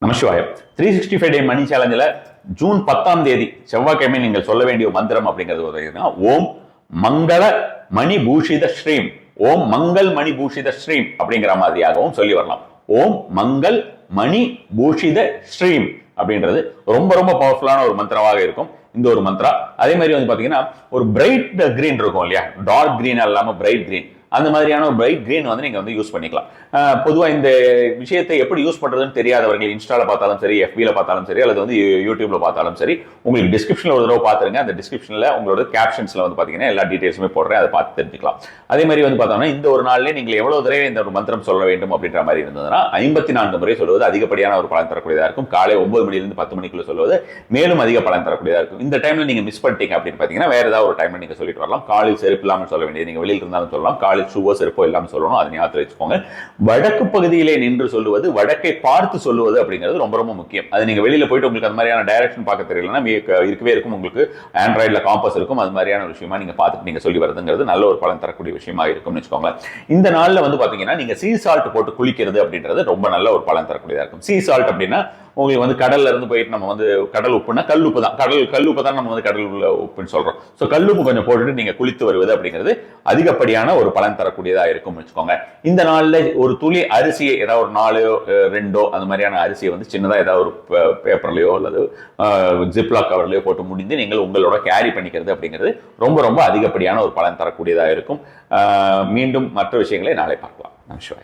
நமசிவாயம் 365 டே மணி சேலஞ்சில் June 10ஆம் தேதி செவ்வாய்க்கிழமை நீங்கள் சொல்ல வேண்டிய மந்திரம் அப்படிங்கிறது ஓம் மங்கள மணி பூஷித ஸ்ரீம், ஓம் மங்கள் மணி பூஷித ஸ்ரீம் அப்படிங்கிற மாதிரியாகவும் சொல்லி வரலாம். ஓம் மங்கள் மணி பூஷித ஸ்ரீம் அப்படின்றது ரொம்ப ரொம்ப பவர்ஃபுல்லான ஒரு மந்திரமாக இருக்கும். இந்த ஒரு மந்திரா அதே மாதிரி வந்து பாத்தீங்கன்னா ஒரு பிரைட் கிரீன் இருக்கும் இல்லையா, டார்க் கிரீன் இல்லாம பிரைட் கிரீன், அந்த மாதிரியான ஒரு பிரைட் கிரீன் வந்து நீங்க வந்து யூஸ் பண்ணிக்கலாம். பொதுவாக இந்த விஷயத்தை எப்படி யூஸ் பண்றதுன்னு தெரியாதவர்கள் இன்ஸ்டால பார்த்தாலும் சரி, எஃபில பார்த்தாலும் சரி, அல்லது வந்து யூடியூப்ல பார்த்தாலும் சரி, உங்களுக்கு டிஸ்கிரிப்ஷன்ல ஒரு தடவை பார்த்துருங்க. அந்த டிஸ்கிரிப்ஷன்ல உங்களோட கேப்ஷன்ஸ்ல வந்து பாத்தீங்கன்னா எல்லா டீடைல்ஸுமே போடுறேன், அதை பார்த்து தெரிஞ்சுக்கலாம். அதே மாதிரி வந்து பார்த்தோம்னா இந்த ஒரு நாள்லேயே நீங்கள் எவ்வளவு தடவை இந்த ஒரு மந்திரம் சொல்ல வேண்டும் அப்படின்ற மாதிரி இருந்ததுன்னா 54 முறை சொல்வது அதிகப்படியான ஒரு பலன் தரக்கூடியதாக இருக்கும். காலை 9 மணிலிருந்து 10 மணிக்குள்ள சொல்வது மேலும் அதிக பலன் தரக்கூடியதாக இருக்கும். இந்த டைம்ல நீங்க மிஸ் பண்ணிட்டீங்க அப்படின்னு பாத்தீங்கன்னா வேற ஏதாவது ஒரு டைம்ல நீங்க சொல்லிட்டு வரலாம். காலில் செருப்பு இல்லாமல் சொல்ல வேண்டியது, நீங்க வெளியில் இருந்தாலும் சொல்லலாம். காலில் ஷூவோ செருப்போ இல்லாமல் சொல்லணும், அதை ஞாபகத்தில் வச்சுக்கோங்க. வடக்கு பகுதியிலே நின்று சொல்லுவது, வடக்கை பார்த்து சொல்லுவது அப்படிங்கிறது ரொம்ப ரொம்ப முக்கியம். அது நீங்க வெளியில போயிட்டு உங்களுக்கு அந்த மாதிரியான டைரக்ஷன் பார்க்க தெரியலன்னா இருக்கவே இருக்கும், உங்களுக்கு ஆண்ட்ராய்டில் காம்பஸ் இருக்கும், அது மாதிரியான ஒரு விஷயமா நீங்க பார்த்துட்டு நீங்க சொல்லி வரதுங்கிறது நல்ல ஒரு பலன் தரக்கூடிய விஷயமா இருக்கும்னு வச்சுக்கோங்க. இந்த நாள்ல வந்து பாத்தீங்கன்னா நீங்க சீ சால்ட் போட்டு குளிக்கிறது அப்படின்றது ரொம்ப நல்ல ஒரு பலன் தரக்கூடியதா இருக்கும். சீ சால்ட் அப்படின்னா உங்களுக்கு வந்து கடல்ல இருந்து போயிட்டு நம்ம வந்து கடல் உப்புனா கல் உப்பு தான், கல் உப்பு தான் நம்ம வந்து கடல் உப்புன்னு சொல்றோம். ஸோ கல் உப்பு கொஞ்சம் போட்டுட்டு நீங்க குளித்து வருவது அப்படிங்கிறது அதிகப்படியான ஒரு பலன் தரக்கூடியதா இருக்கும் வச்சுக்கோங்க. இந்த நாள்ல ஒரு துளி அரிசியை, ஏதாவது ஒரு 4 2 அந்த மாதிரியான அரிசியை வந்து சின்னதா ஏதாவது ஒரு பேப்பர்லயோ அல்லது ஜிப்லாக் கவர்லயோ போட்டு முடிந்து நீங்கள் உங்களோட கேரி பண்ணிக்கிறது அப்படிங்கிறது ரொம்ப ரொம்ப அதிகப்படியான ஒரு பலன் தரக்கூடியதா இருக்கும். மீண்டும் மற்ற விஷயங்களை நாளை பார்க்கலாம். நமஸ்காரம்.